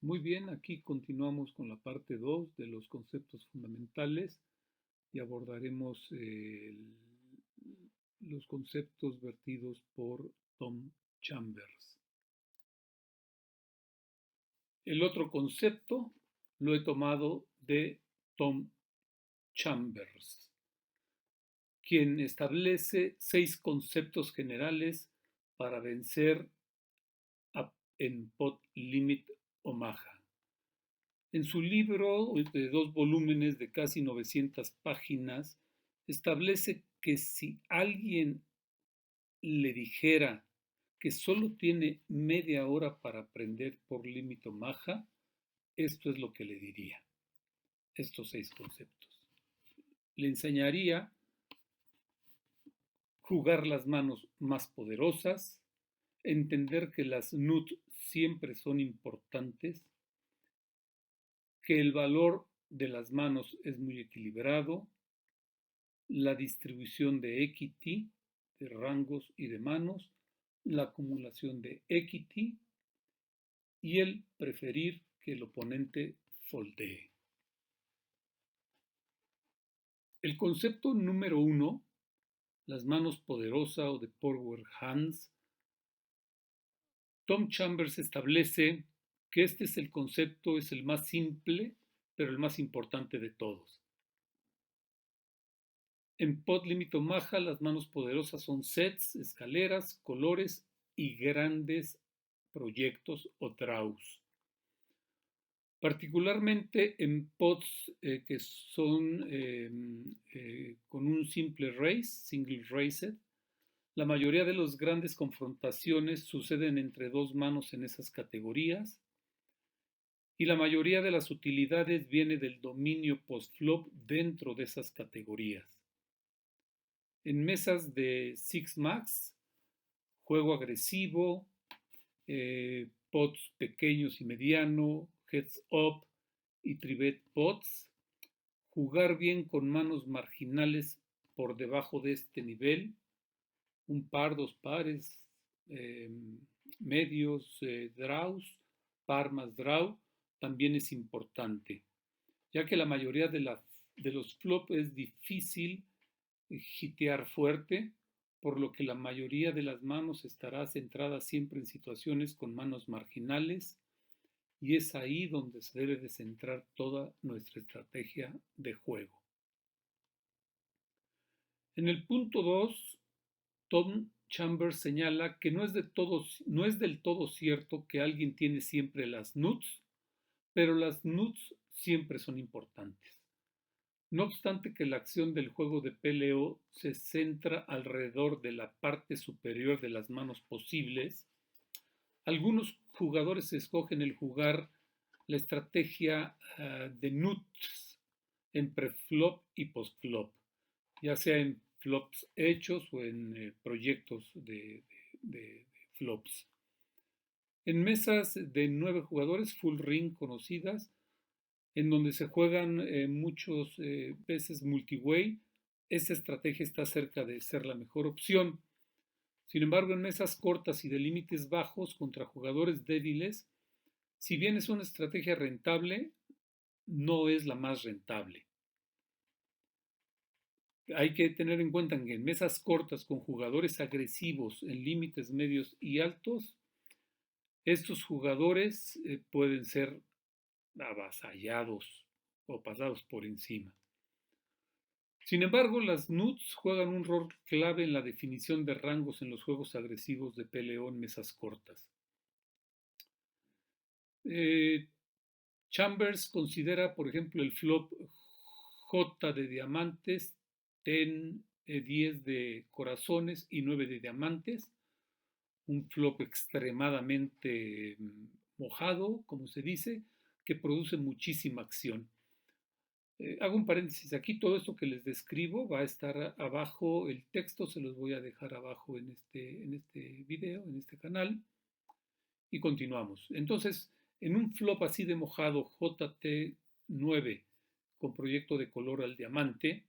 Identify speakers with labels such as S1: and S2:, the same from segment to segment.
S1: Muy bien, aquí continuamos con la parte 2 de los conceptos fundamentales y abordaremos los conceptos vertidos por Tom Chambers. El otro concepto lo he tomado de Tom Chambers, quien establece 6 conceptos generales para vencer en Pod Limit Omaha. En su libro de 2 volúmenes de casi 900 páginas, establece que si alguien le dijera que solo tiene media hora para aprender por límite Omaha, esto es lo que le diría, estos 6 conceptos. Le enseñaría jugar las manos más poderosas, entender que las NUT siempre son importantes, que el valor de las manos es muy equilibrado, la distribución de equity, de rangos y de manos, la acumulación de equity y el preferir que el oponente foldee. El concepto número 1, las manos poderosas o de power hands, Tom Chambers establece que este es el concepto, es el más simple, pero el más importante de todos. En Pod Limit Omaha, las manos poderosas son sets, escaleras, colores y grandes proyectos o draws. Particularmente en pods que son con un simple race, single raced, la mayoría de las grandes confrontaciones suceden entre dos manos en esas categorías y la mayoría de las utilidades viene del dominio post-flop dentro de esas categorías. En mesas de Six Max, juego agresivo, pots pequeños y mediano, heads up y trivet pots, jugar bien con manos marginales por debajo de este nivel, un par, dos pares, medios, draws, par más draw, también es importante, ya que la mayoría de los flop es difícil hitear fuerte, por lo que la mayoría de las manos estará centrada siempre en situaciones con manos marginales y es ahí donde se debe de centrar toda nuestra estrategia de juego. En el punto 2, Tom Chambers señala que no es del todo cierto que alguien tiene siempre las nuts, pero las nuts siempre son importantes. No obstante que la acción del juego de PLO se centra alrededor de la parte superior de las manos posibles, algunos jugadores escogen el jugar la estrategia de nuts en preflop y postflop, ya sea en flops hechos o en proyectos de flops. En mesas de 9 jugadores, full ring conocidas, en donde se juegan muchas veces multiway, esta estrategia está cerca de ser la mejor opción. Sin embargo, en mesas cortas y de límites bajos contra jugadores débiles, si bien es una estrategia rentable, no es la más rentable. Hay que tener en cuenta que en mesas cortas con jugadores agresivos en límites medios y altos, estos jugadores pueden ser avasallados o pasados por encima. Sin embargo, las nuts juegan un rol clave en la definición de rangos en los juegos agresivos de PLO en mesas cortas. Chambers considera, por ejemplo, el flop J de diamantes, 10 de corazones y 9 de diamantes, un flop extremadamente mojado, como se dice, que produce muchísima acción. Hago un paréntesis aquí, todo esto que les describo va a estar abajo, el texto se los voy a dejar abajo en este video, en este canal, y continuamos. Entonces, en un flop así de mojado JT9 con proyecto de color al diamante,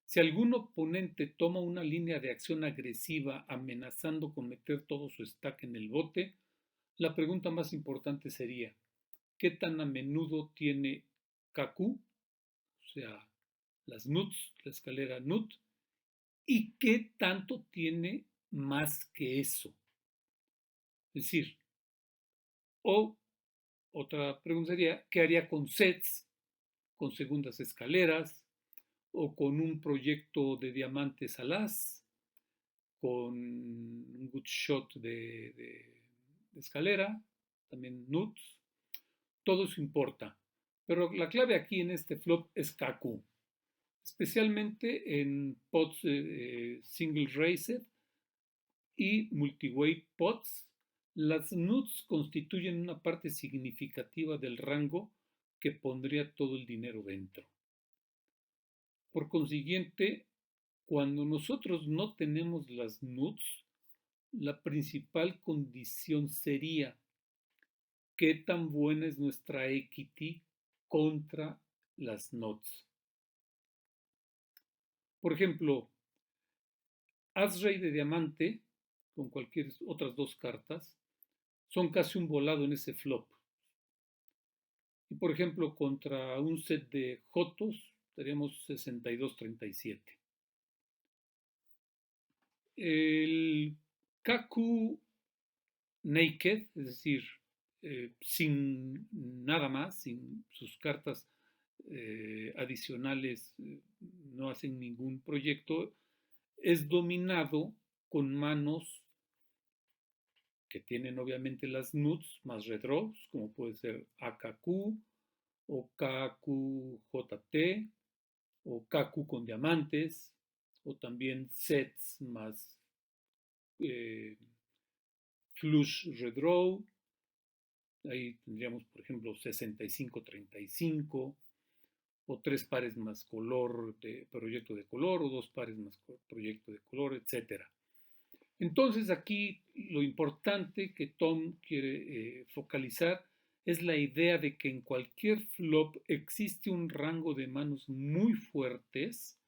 S1: si algún oponente toma una línea de acción agresiva amenazando con meter todo su stack en el bote, la pregunta más importante sería, qué tan a menudo tiene KQ, o sea, las nuts, la escalera nut, y qué tanto tiene más que eso. Es decir, o otra pregunta sería, ¿qué haría con sets, con segundas escaleras, o con un proyecto de diamantes alas, con un good shot de escalera, también nuts? Todo eso importa. Pero la clave aquí en este flop es KQ, especialmente en pots single raised y multiway pots. Las nuts constituyen una parte significativa del rango que pondría todo el dinero dentro. Por consiguiente, cuando nosotros no tenemos las nuts, la principal condición sería qué tan buena es nuestra equity contra las nuts. Por ejemplo, as rey de diamante, con cualquier otras dos cartas, son casi un volado en ese flop. Y por ejemplo, contra un set de jotos, tenemos 62-37. El Kaku naked, es decir, sin nada más, sin sus cartas adicionales, no hacen ningún proyecto, es dominado con manos que tienen obviamente las nuts más redraws, como puede ser AKQ o KQJT o KQ con diamantes, o también sets más eh, flush redraw. Ahí tendríamos, por ejemplo, 65-35, o tres pares más color de proyecto de color, o dos pares más proyecto de color, etc. Entonces aquí lo importante que Tom quiere focalizar es la idea de que en cualquier flop existe un rango de manos muy fuertes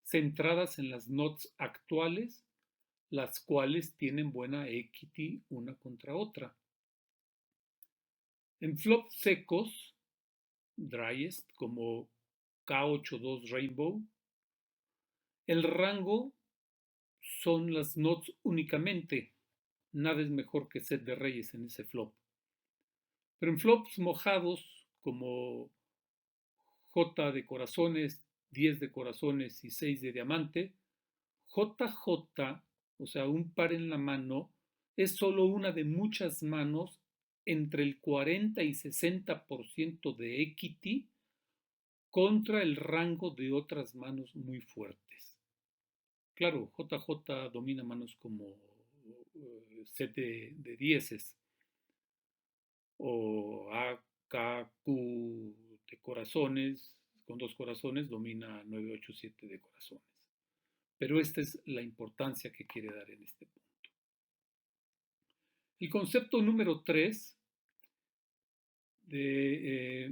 S1: centradas en las nuts actuales, las cuales tienen buena equity una contra otra. En flops secos, driest, como K82 Rainbow, el rango son las nuts únicamente. Nada es mejor que set de reyes en ese flop. Pero en flops mojados, como J de corazones, 10 de corazones y 6 de diamante, JJ, o sea, un par en la mano, es solo una de muchas manos entre el 40 y 60% de equity contra el rango de otras manos muy fuertes. Claro, JJ domina manos como set de dieces, o AKQ de corazones, con dos corazones, domina 987 de corazones. Pero esta es la importancia que quiere dar en este punto. El concepto número 3 es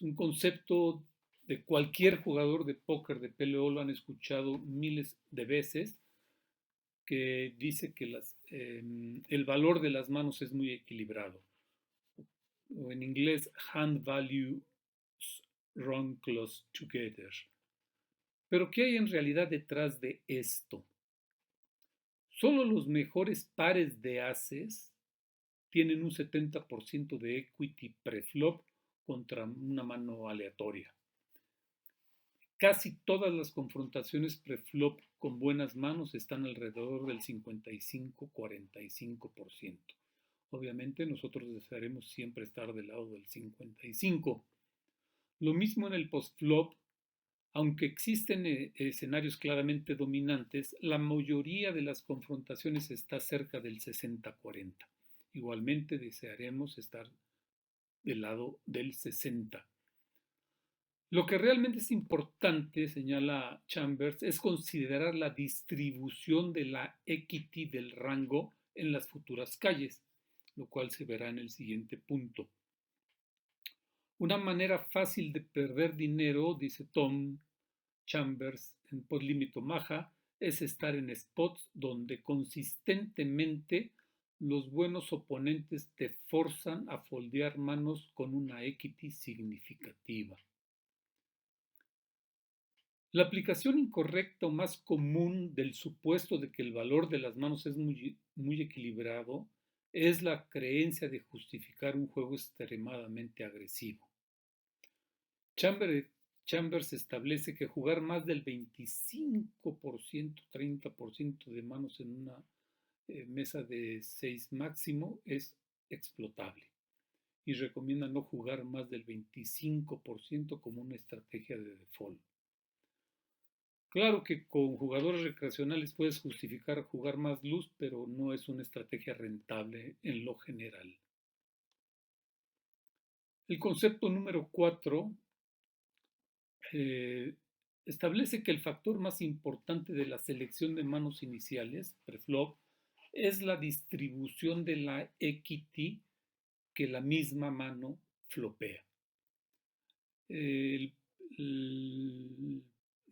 S1: un concepto de cualquier jugador de póker de PLO, lo han escuchado miles de veces, que dice que el valor de las manos es muy equilibrado. O en inglés, hand values run close together. Pero ¿qué hay en realidad detrás de esto? Solo los mejores pares de ases tienen un 70% de equity preflop contra una mano aleatoria. Casi todas las confrontaciones preflop con buenas manos están alrededor del 55-45%. Obviamente nosotros desearemos siempre estar del lado del 55%. Lo mismo en el postflop, aunque existen escenarios claramente dominantes, la mayoría de las confrontaciones está cerca del 60-40. Igualmente desearemos estar del lado del 60. Lo que realmente es importante, señala Chambers, es considerar la distribución de la equity del rango en las futuras calles, lo cual se verá en el siguiente punto. Una manera fácil de perder dinero, dice Tom Chambers en Podlimit Omaha, es estar en spots donde consistentemente los buenos oponentes te forzan a foldear manos con una equity significativa. La aplicación incorrecta o más común del supuesto de que el valor de las manos es muy equilibrado es la creencia de justificar un juego extremadamente agresivo. Chambers establece que jugar más del 25%, 30% de manos en una mesa de 6 máximo es explotable y recomienda no jugar más del 25% como una estrategia de default. Claro que con jugadores recreacionales puedes justificar jugar más luz, pero no es una estrategia rentable en lo general. El concepto número 4 establece que el factor más importante de la selección de manos iniciales, preflop, es la distribución de la equity que la misma mano flopea. El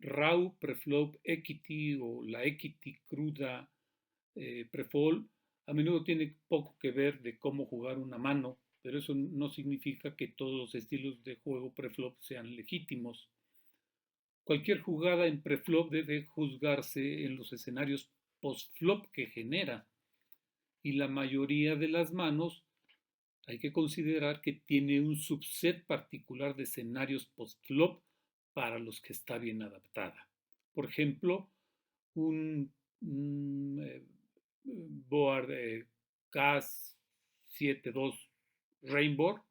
S1: raw preflop equity o la equity cruda prefold a menudo tiene poco que ver de cómo jugar una mano, pero eso no significa que todos los estilos de juego preflop sean legítimos. Cualquier jugada en preflop debe juzgarse en los escenarios postflop que genera, y la mayoría de las manos hay que considerar que tiene un subset particular de escenarios postflop para los que está bien adaptada. Por ejemplo, un board CAS 7-2 Rainbow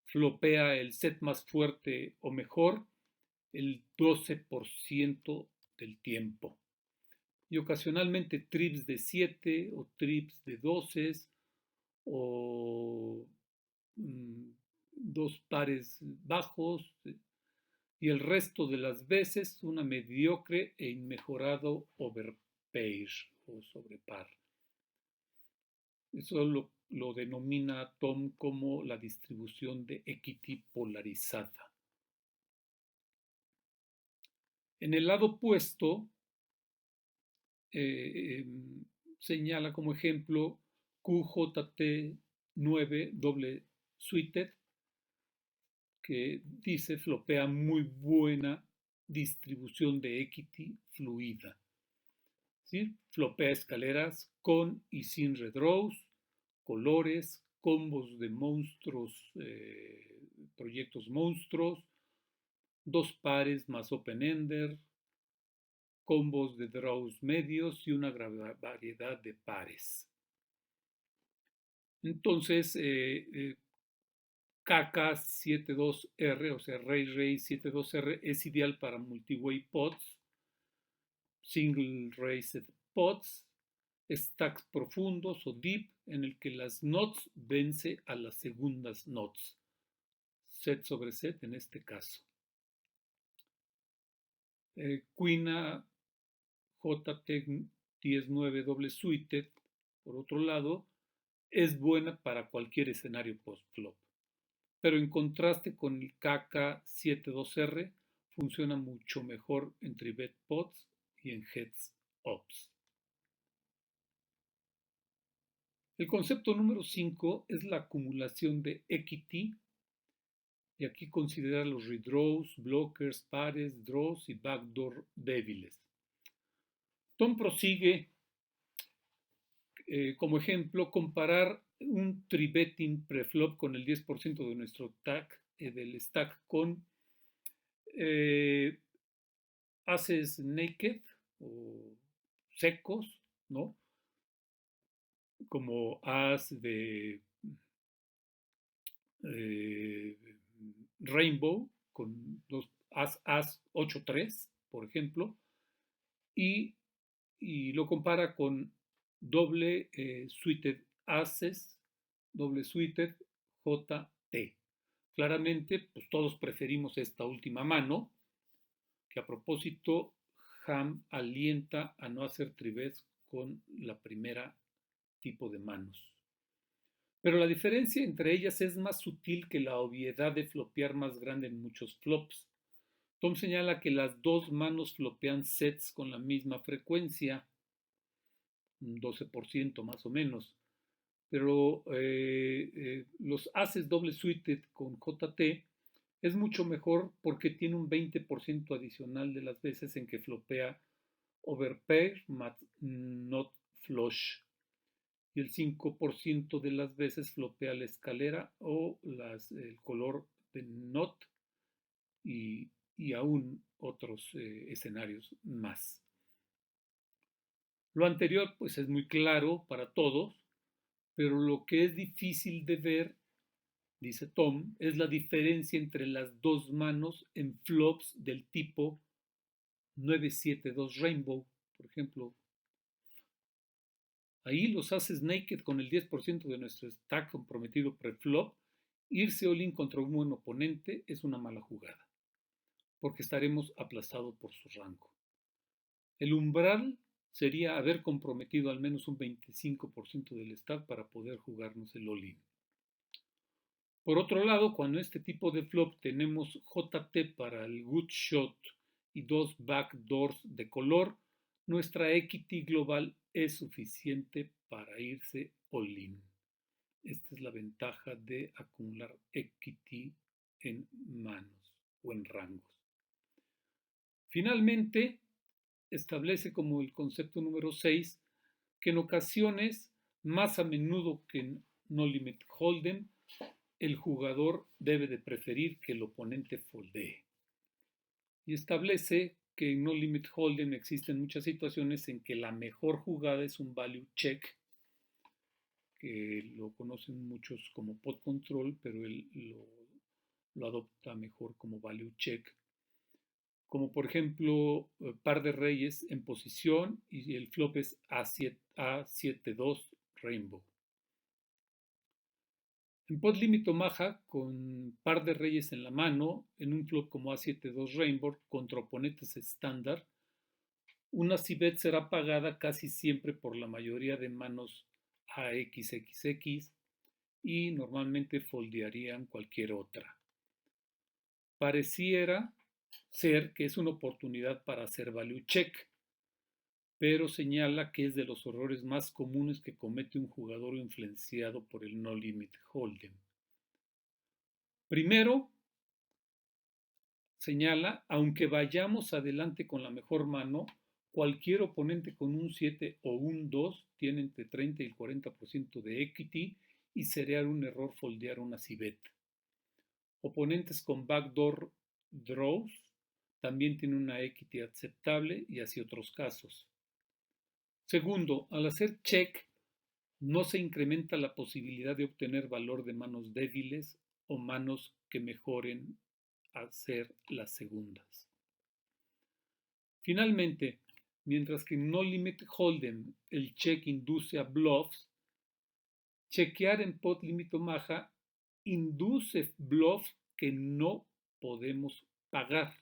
S1: flopea el set más fuerte o mejor el 12% del tiempo. Y ocasionalmente trips de 7 o trips de 12 o dos pares bajos y el resto de las veces una mediocre e inmejorado overpair o sobrepar. Eso lo denomina Tom como la distribución de equity polarizada. En el lado opuesto, señala como ejemplo QJT9 doble suited, que dice flopea muy buena distribución de equity fluida. ¿Sí? Flopea escaleras con y sin redraws, colores, combos de monstruos, proyectos monstruos, dos pares más open-ender, combos de draws medios y una gran variedad de pares. Entonces, KK72R, o sea, Ray 72R, es ideal para multi-way pods, single raised pods, stacks profundos o deep, en el que las knots vence a las segundas knots, set sobre set en este caso. Quina JT19 doble suited, por otro lado, es buena para cualquier escenario post-flop, pero en contraste con el KK72R funciona mucho mejor en tribet pots y en heads ups. El concepto número 5 es la acumulación de equity, y aquí considera los redraws, blockers, pares, draws y backdoor débiles. Tom prosigue como ejemplo comparar un tri-betting preflop con el 10% de nuestro del stack con aces naked o secos, ¿no? Como as de Rainbow con los as 8-3, por ejemplo, y lo compara con doble suited aces, doble suited JT. Claramente, pues todos preferimos esta última mano, que a propósito, Ham alienta a no hacer tribets con la primera tipo de manos. Pero la diferencia entre ellas es más sutil que la obviedad de flopear más grande en muchos flops. Tom señala que las dos manos flopean sets con la misma frecuencia, un 12% más o menos. Pero los ases doble suited con JT es mucho mejor porque tiene un 20% adicional de las veces en que flopea overpair, not flush. Y el 5% de las veces flopea la escalera o el color de not y aún otros escenarios más. Lo anterior pues es muy claro para todos, pero lo que es difícil de ver, dice Tom, es la diferencia entre las dos manos en flops del tipo 972 Rainbow, por ejemplo. Ahí los aces naked con el 10% de nuestro stack comprometido preflop, irse all-in contra un buen oponente es una mala jugada, porque estaremos aplastados por su rango. El umbral sería haber comprometido al menos un 25% del stack para poder jugarnos el all-in. Por otro lado, cuando este tipo de flop tenemos JT para el good shot y dos backdoors de color, nuestra equity global es suficiente para irse all-in. Esta es la ventaja de acumular equity en manos o en rangos. Finalmente, establece como el concepto número 6 que en ocasiones, más a menudo que en no limit hold'em, el jugador debe de preferir que el oponente foldee. Y establece que en no limit hold'em existen muchas situaciones en que la mejor jugada es un value check, que lo conocen muchos como pot control, pero él lo adopta mejor como value check. Como por ejemplo, par de reyes en posición y el flop es A7-2 Rainbow. En pot límite Omaha, con par de reyes en la mano, en un flop como A7-2 Rainbow contra oponentes estándar, una c-bet será pagada casi siempre por la mayoría de manos AXXX y normalmente foldearían cualquier otra. Pareciera ser que es una oportunidad para hacer value check, pero señala que es de los errores más comunes que comete un jugador influenciado por el no limit hold'em. Primero, señala, aunque vayamos adelante con la mejor mano, cualquier oponente con un 7 o un 2 tiene entre 30 y el 40% de equity y sería un error foldear una c-bet. Oponentes con backdoor draws también tienen una equity aceptable y así otros casos. Segundo, al hacer check no se incrementa la posibilidad de obtener valor de manos débiles o manos que mejoren a ser las segundas. Finalmente, mientras que en no limit hold'em el check induce a bluffs, chequear en pot limit Omaha induce bluffs que no podemos pagar,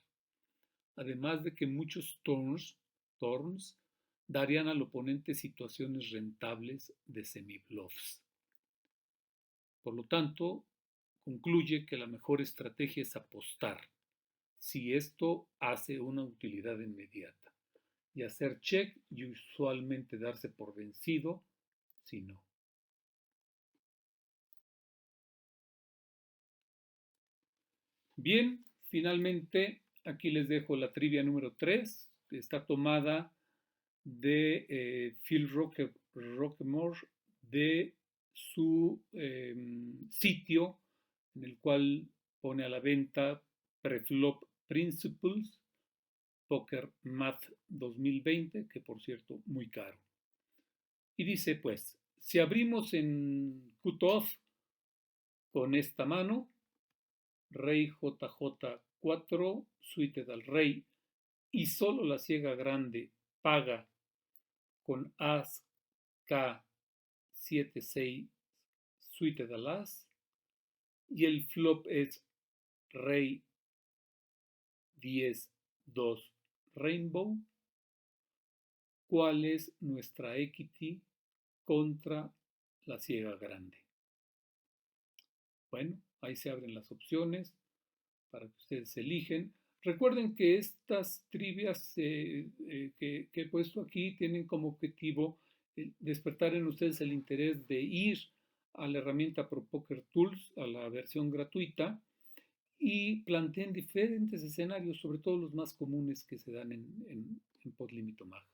S1: además de que muchos turns darían al oponente situaciones rentables de semibluffs. Por lo tanto, concluye que la mejor estrategia es apostar, si esto hace una utilidad inmediata, y hacer check y usualmente darse por vencido si no. Bien, finalmente aquí les dejo la trivia número 3, que está tomada de Phil Rockemore, de su sitio en el cual pone a la venta Preflop Principles Poker Math 2020, que por cierto muy caro. Y dice pues, si abrimos en cutoff con esta mano, rey JJ4, suited al rey, y solo la ciega grande paga con as K7-6 suited al as, y el flop es rey 10-2 Rainbow, ¿cuál es nuestra equity contra la ciega grande? Bueno, ahí se abren las opciones para que ustedes eligen. Recuerden que estas trivias que he puesto aquí tienen como objetivo despertar en ustedes el interés de ir a la herramienta ProPoker Tools, a la versión gratuita, y planteen diferentes escenarios, sobre todo los más comunes que se dan en Podlimit o Mag.